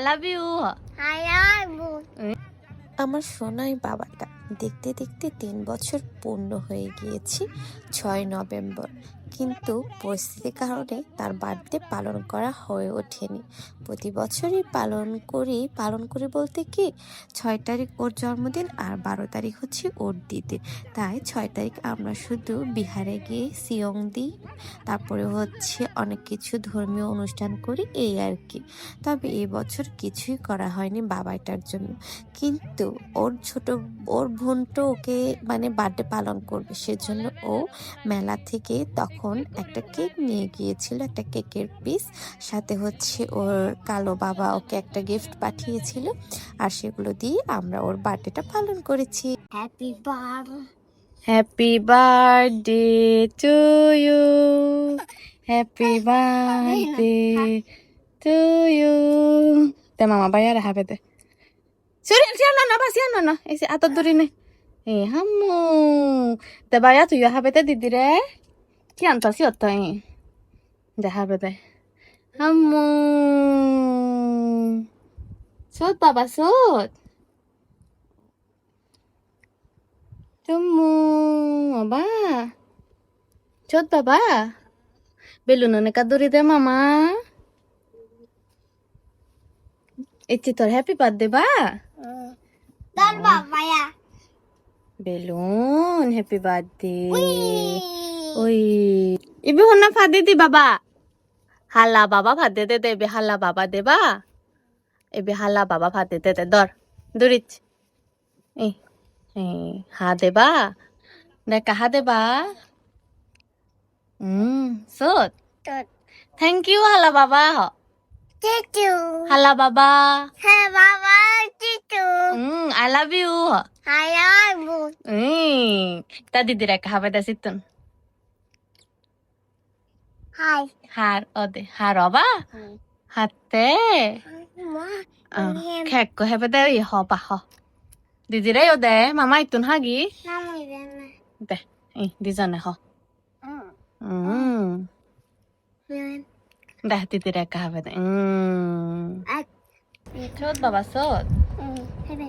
love you. আমার সোনাই বাবাটা দেখতে দেখতে 3 বছর পূর্ণ হয়ে গিয়েছি 6 নভেম্বর, কিন্তু পরিস্থিতির কারণে তার বার্থডে পালন করা হয়ে ওঠেনি। প্রতি বছরই পালন করি বলতে কি, 6 তারিখ ওর জন্মদিন আর 12 তারিখ হচ্ছে ওর দিদি। তাই 6 তারিখ আমরা শুধু বিহারে গিয়ে সিয়ং দিই, তারপরে হচ্ছে অনেক কিছু ধর্মীয় অনুষ্ঠান করি, এই আর কি। তবে এবছর কিছুই করা হয়নি বাবাইটার জন্য, কিন্তু ওর বোনটা ওকে মানে বার্থডে পালন করবে, সেজন্য ও মেলা থেকে তখন একটা কেক নিয়ে গিয়েছিল, একটা কেকের পিস, সাথে হচ্ছে ওর কালো বাবা ওকে একটা গিফট পাঠিয়েছিল, আর সেগুলো দিয়ে আমরা ওর বার্থডেটা পালন করেছি। Happy birthday to you. Happy birthday to you. Te mama bayar happy birthday. Sorry, siya no. Isi atot duri ne. Hamu. Te bayar tu yo happy birthday didi re. Kian to si otto De happy birthday. Hamu. Sot baba sot. Tumu, baba. Sot baba. Belum ne kaduri de mama. Itu tor happy birthday ba? Dan baba ya. Belum happy birthday. Oi. Ibu honna fade di baba. Hala baba fade de ibe hala baba de ba. Ibe hala baba fade de dor. Durich. Ha de ba. Deka ha de ba. Sot. Thank you hala baba. Titu. Hala baba. Hey baba titu. I love you. Hayabu. Tadi direk happy birthday situn. Hai. Har ode haroba. Hatte. Kek ko happy birthday ho ba ho. Didi re ode mama itun hagi. Namu dana. De. Di jane ho. Dah didi re ka happy birthday. Sot baba sot. Hebe.